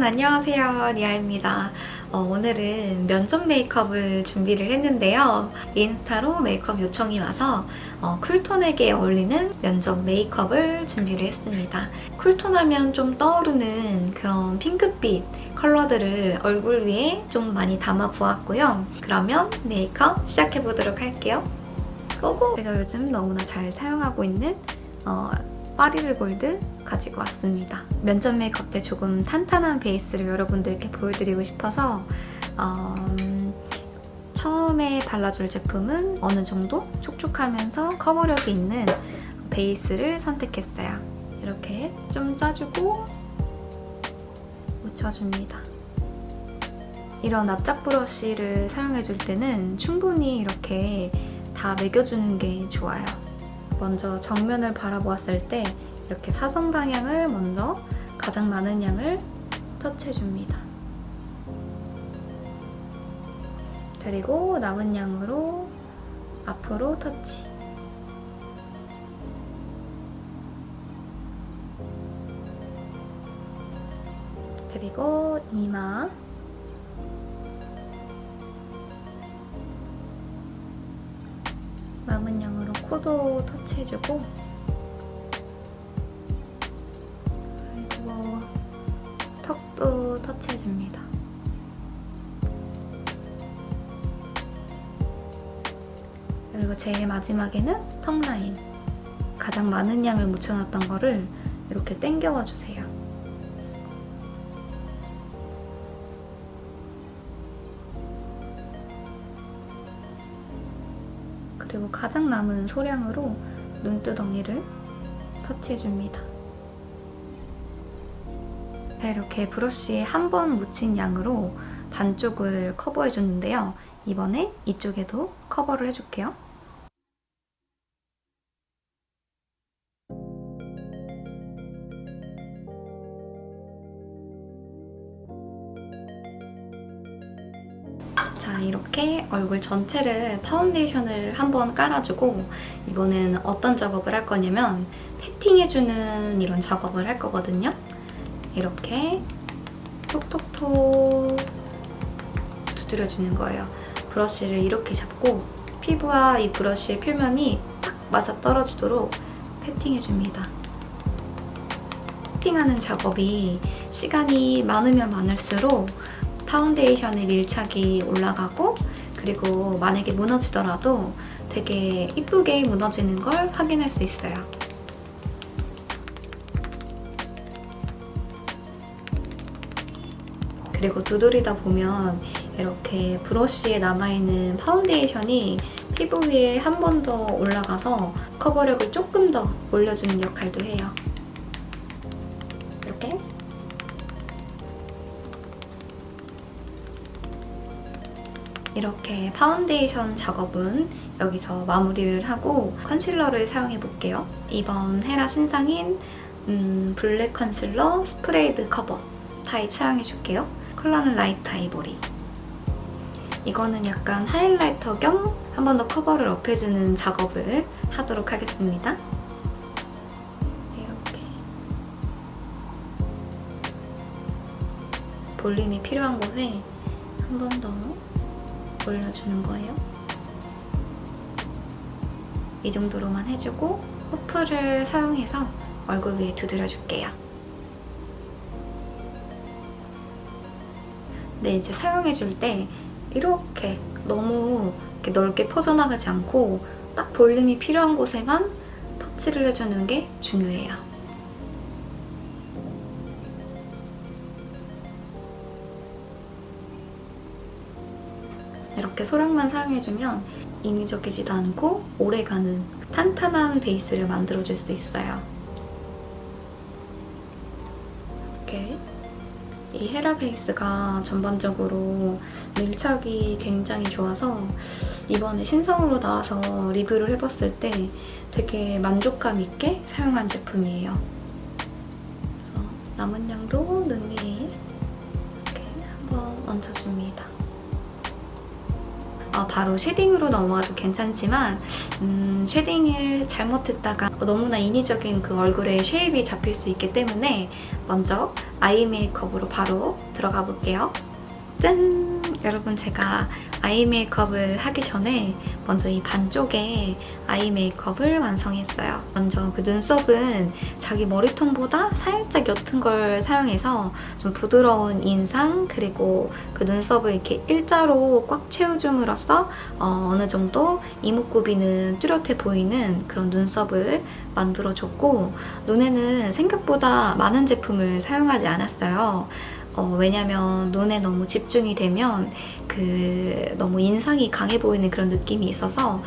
안녕하세요. 리아입니다. 오늘은 면접 메이크업을 준비를 했는데요. 인스타로 메이크업 요청이 와서 쿨톤에게 어울리는 면접 메이크업을 준비를 했습니다. 쿨톤 하면 좀 떠오르는 그런 핑크빛 컬러들을 얼굴 위에 좀 많이 담아 보았고요. 그러면 메이크업 시작해 보도록 할게요. 고고! 제가 요즘 너무나 잘 사용하고 있는 파리르 골드 가지고 왔습니다. 면접 메이크업 때 조금 탄탄한 베이스를 여러분들께 보여드리고 싶어서 처음에 발라줄 제품은 어느 정도 촉촉하면서 커버력이 있는 베이스를 선택했어요. 이렇게 좀 짜주고 묻혀줍니다. 이런 납작 브러쉬를 사용해줄 때는 충분히 이렇게 다 매겨주는 게 좋아요. 먼저 정면을 바라보았을 때 이렇게 사선 방향을 먼저 가장 많은 양을 터치해줍니다. 그리고 남은 양으로 앞으로 터치. 그리고 이마. 남은 양으로 코도 터치해주고, 그리고 턱도 터치해줍니다. 그리고 제일 마지막에는 턱 라인. 가장 많은 양을 묻혀놨던 거를 이렇게 당겨와 주세요. 그리고 가장 남은 소량으로 눈두덩이를 터치해줍니다. 자, 이렇게 브러쉬에 한 번 묻힌 양으로 반쪽을 커버해줬는데요. 이번에 이쪽에도 커버를 해줄게요. 자, 이렇게 얼굴 전체를 파운데이션을 한번 깔아주고 이번엔 어떤 작업을 할 거냐면 패팅해주는 이런 작업을 할 거거든요. 이렇게 톡톡톡 두드려주는 거예요. 브러쉬를 이렇게 잡고 피부와 이 브러쉬의 표면이 딱 맞아 떨어지도록 패팅해줍니다. 패팅하는 작업이 시간이 많으면 많을수록 파운데이션의 밀착이 올라가고, 그리고 만약에 무너지더라도 되게 이쁘게 무너지는 걸 확인할 수 있어요. 그리고 두드리다 보면 이렇게 브러쉬에 남아있는 파운데이션이 피부 위에 한 번 더 올라가서 커버력을 조금 더 올려주는 역할도 해요. 이렇게. 이렇게 파운데이션 작업은 여기서 마무리를 하고 컨실러를 사용해 볼게요. 이번 헤라 신상인 블랙 컨실러 스프레이드 커버 타입 사용해 줄게요. 컬러는 라이트 아이보리. 이거는 약간 하이라이터 겸 한 번 더 커버를 업해주는 작업을 하도록 하겠습니다. 이렇게 볼륨이 필요한 곳에 한 번 더 올려주는 거예요. 이 정도로만 해주고 퍼프를 사용해서 얼굴 위에 두드려줄게요. 네, 이제 사용해줄 때 이렇게 너무 이렇게 넓게 퍼져나가지 않고 딱 볼륨이 필요한 곳에만 터치를 해주는 게 중요해요. 이렇게 소량만 사용해주면 인위적이지도 않고 오래가는 탄탄한 베이스를 만들어줄 수 있어요. 이렇게 이 헤라 베이스가 전반적으로 밀착이 굉장히 좋아서 이번에 신상으로 나와서 리뷰를 해봤을 때 되게 만족감 있게 사용한 제품이에요. 그래서 남은 양도 눈 위에 이렇게 한번 얹어줍니다. 해서 바로 쉐딩으로 넘어가도 괜찮지만 쉐딩을 잘못했다가 너무나 인위적인 그 얼굴에 쉐입이 잡힐 수 있기 때문에 먼저 아이 메이크업으로 바로 들어가 볼게요. 짠! 여러분, 제가 아이 메이크업을 하기 전에 먼저 이 반쪽에 아이 메이크업을 완성했어요. 먼저 그 눈썹은 자기 머리톤보다 살짝 옅은 걸 사용해서 좀 부드러운 인상, 그리고 그 눈썹을 이렇게 일자로 꽉 채워줌으로써 어느 정도 이목구비는 뚜렷해 보이는 그런 눈썹을 만들어줬고, 눈에는 생각보다 많은 제품을 사용하지 않았어요. 왜냐면 눈에 너무 집중이 되면 너무 인상이 강해 보이는 그런 느낌이 있어서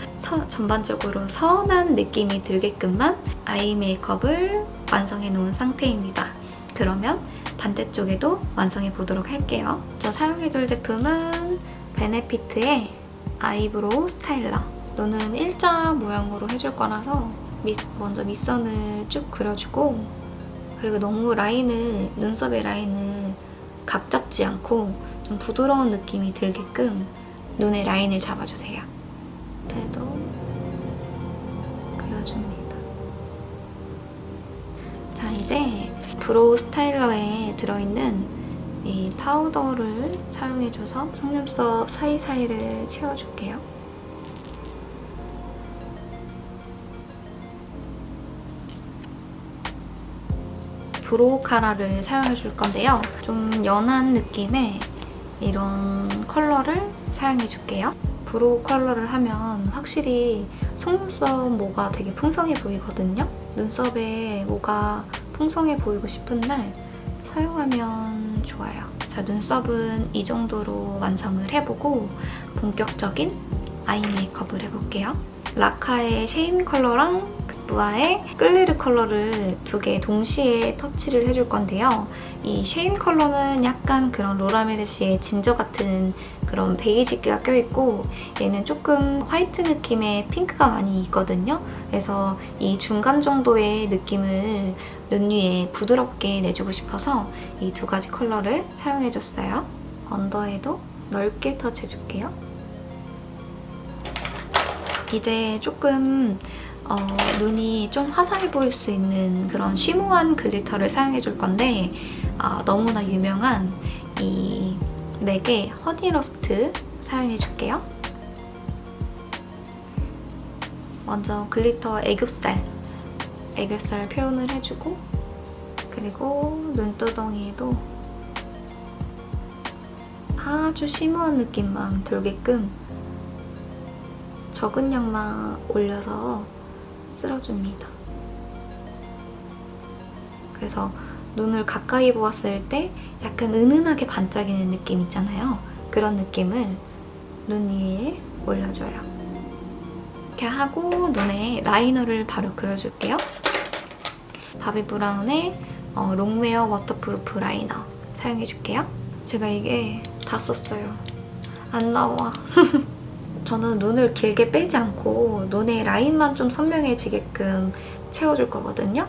전반적으로 선한 느낌이 들게끔만 아이 메이크업을 완성해 놓은 상태입니다. 그러면 반대쪽에도 완성해 보도록 할게요. 저 사용해 줄 제품은 베네피트의 아이브로우 스타일러. 눈은 일자 모양으로 해줄 거라서 먼저 밑선을 쭉 그려주고, 그리고 너무 눈썹의 라인을 각 잡지 않고 좀 부드러운 느낌이 들게끔 눈의 라인을 잡아주세요. 배도 그려줍니다. 자, 이제 브로우 스타일러에 들어있는 이 파우더를 사용해줘서 속눈썹 사이사이를 채워줄게요. 브로우 카라를 사용해 줄 건데요. 좀 연한 느낌의 이런 컬러를 사용해 줄게요. 브로우 컬러를 하면 확실히 속눈썹 모가 되게 풍성해 보이거든요. 눈썹에 모가 풍성해 보이고 싶은 날 사용하면 좋아요. 자, 눈썹은 이 정도로 완성을 해보고 본격적인 아이 메이크업을 해볼게요. 라카의 쉐임 컬러랑 부아의 끌리르 컬러를 두 개 동시에 터치를 해줄 건데요. 이 쉐임 컬러는 약간 그런 로라 메르시의 진저 같은 그런 베이지기가 껴있고, 얘는 조금 화이트 느낌의 핑크가 많이 있거든요. 그래서 이 중간 정도의 느낌을 눈 위에 부드럽게 내주고 싶어서 이 두 가지 컬러를 사용해줬어요. 언더에도 넓게 터치해줄게요. 이제 조금 눈이 좀 화사해 보일 수 있는 그런 쉬머한 글리터를 사용해 줄 건데, 너무나 유명한 이 맥의 허니러스트 사용해 줄게요. 먼저 글리터 애교살 표현을 해주고, 그리고 눈두덩이에도 아주 쉬머한 느낌만 들게끔 적은 양만 올려서 쓸어줍니다. 그래서 눈을 가까이 보았을 때 약간 은은하게 반짝이는 느낌 있잖아요. 그런 느낌을 눈 위에 올려줘요. 이렇게 하고 눈에 라이너를 바로 그려줄게요. 바비브라운의 롱웨어 워터프루프 라이너 사용해줄게요. 제가 이게 다 썼어요. 안 나와. 저는 눈을 길게 빼지 않고 눈의 라인만 좀 선명해지게끔 채워줄 거거든요.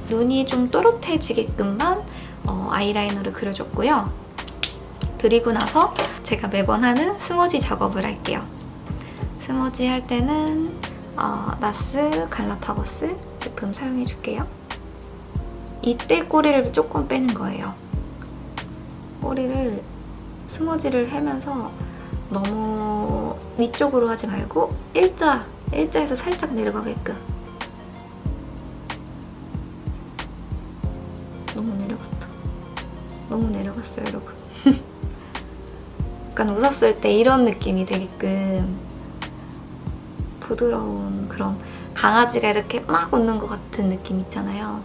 눈이 좀 또렷해지게끔만 아이라이너를 그려줬고요. 그리고 나서 제가 매번 하는 스머지 작업을 할게요. 스머지 할 때는 나스 갈라파고스 제품 사용해줄게요. 이때 꼬리를 조금 빼는 거예요. 꼬리를 스머지를 하면서 너무 위쪽으로 하지 말고 일자에서 살짝 내려가게끔. 너무 내려갔어요, 여러분. 약간 웃었을 때 이런 느낌이 되게끔 부드러운 그런 강아지가 이렇게 막 웃는 것 같은 느낌 있잖아요.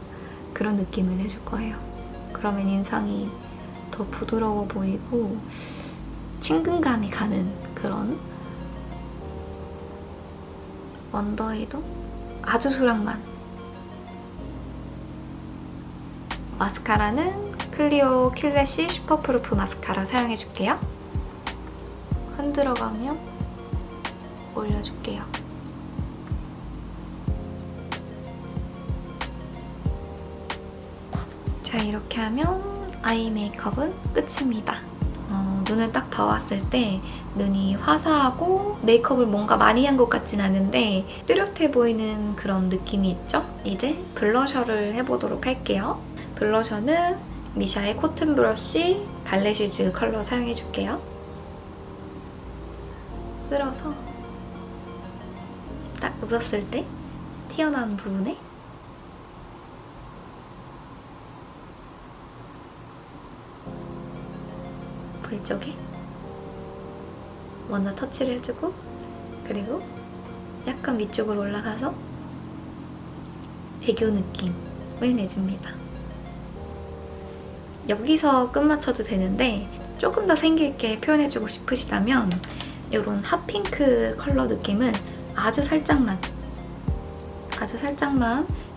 그런 느낌을 해줄 거예요. 그러면 인상이 더 부드러워 보이고 친근감이 가는 그런. 언더에도 아주 소량만. 마스카라는 클리오 큐래쉬 슈퍼프루프 마스카라 사용해줄게요. 흔들어가며 올려줄게요. 자, 이렇게 하면 아이 메이크업은 끝입니다. 눈을 딱 봐왔을 때 눈이 화사하고 메이크업을 뭔가 많이 한 것 같진 않은데 뚜렷해 보이는 그런 느낌이 있죠? 이제 블러셔를 해보도록 할게요. 블러셔는 미샤의 코튼 브러쉬 발레 슈즈 컬러 사용해줄게요. 쓸어서 딱 웃었을 때 튀어나온 부분에 볼 쪽에 먼저 터치를 해주고 그리고 약간 위쪽으로 올라가서 애교 느낌을 내줍니다. 여기서 끝 맞춰도 되는데 조금 더 생기있게 표현해주고 싶으시다면 이런 핫핑크 컬러 느낌을 아주 살짝만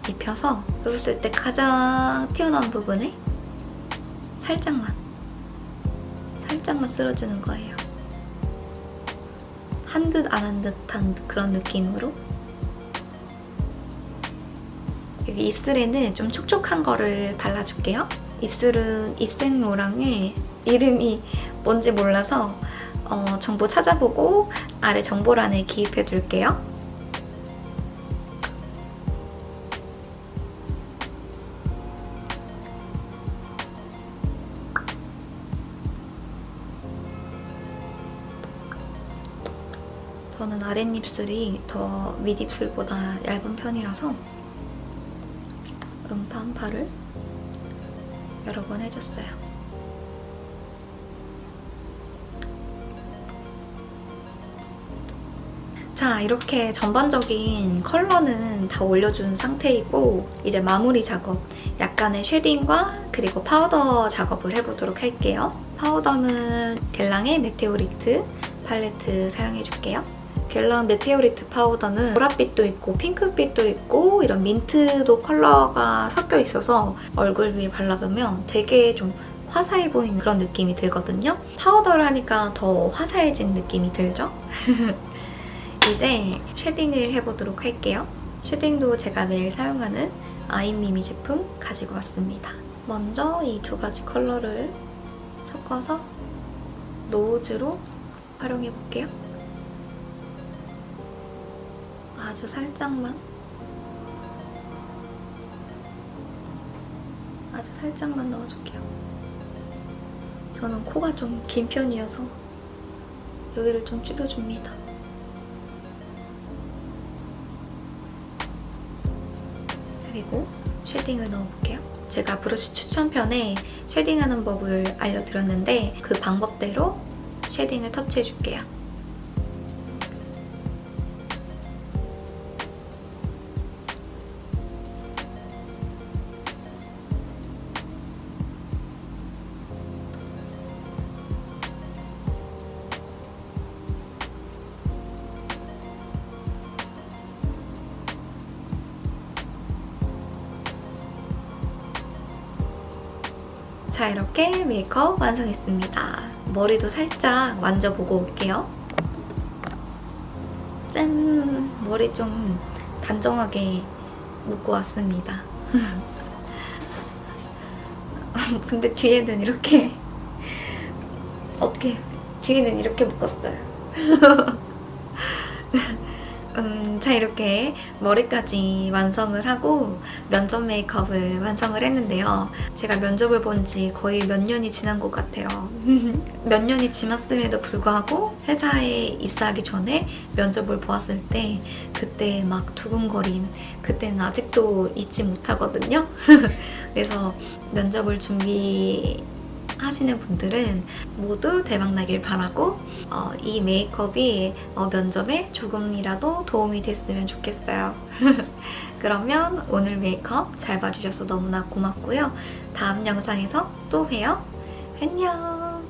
입혀서 웃었을 때 가장 튀어나온 부분에 살짝만 쓸어주는 거예요. 한 듯 안 한 듯한 그런 느낌으로. 여기 입술에는 좀 촉촉한 거를 발라줄게요. 입술은 입생로랑의 이름이 뭔지 몰라서 정보 찾아보고 아래 정보란에 기입해둘게요. 저는 아랫입술이 더 윗입술보다 얇은 편이라서 음파 한 파를 여러 번 해줬어요. 자, 이렇게 전반적인 컬러는 다 올려준 상태이고 이제 마무리 작업, 약간의 쉐딩과 그리고 파우더 작업을 해보도록 할게요. 파우더는 겔랑의 메테오리트 팔레트 사용해줄게요. 겔랑 메테오리트 파우더는 보랏빛도 있고 핑크빛도 있고 이런 민트도 컬러가 섞여 있어서 얼굴 위에 발라보면 되게 좀 화사해 보이는 그런 느낌이 들거든요. 파우더를 하니까 더 화사해진 느낌이 들죠? 이제 쉐딩을 해보도록 할게요. 쉐딩도 제가 매일 사용하는 아이미미 제품 가지고 왔습니다. 먼저 이 두 가지 컬러를 섞어서 노즈로 활용해볼게요. 아주 살짝만 넣어줄게요. 저는 코가 좀 긴 편이어서 여기를 좀 줄여줍니다. 그리고 쉐딩을 넣어볼게요. 제가 브러쉬 추천편에 쉐딩하는 법을 알려드렸는데 그 방법대로 쉐딩을 터치해줄게요. 자, 이렇게 메이크업 완성했습니다. 머리도 살짝 만져보고 올게요. 짠! 머리 좀 단정하게 묶고 왔습니다. 근데 뒤에는 이렇게 어떻게 뒤에는 이렇게 묶었어요. 자, 이렇게 머리까지 완성을 하고 면접 메이크업을 완성을 했는데요. 제가 면접을 본 지 거의 몇 년이 지난 것 같아요. 몇 년이 지났음에도 불구하고 회사에 입사하기 전에 면접을 보았을 때 그때 막 두근거림, 그때는 아직도 잊지 못하거든요. 그래서 면접을 준비하시는 분들은 모두 대박나길 바라고 이 메이크업이 면접에 조금이라도 도움이 됐으면 좋겠어요. 그러면 오늘 메이크업 잘 봐주셔서 너무나 고맙고요. 다음 영상에서 또 봬요. 안녕.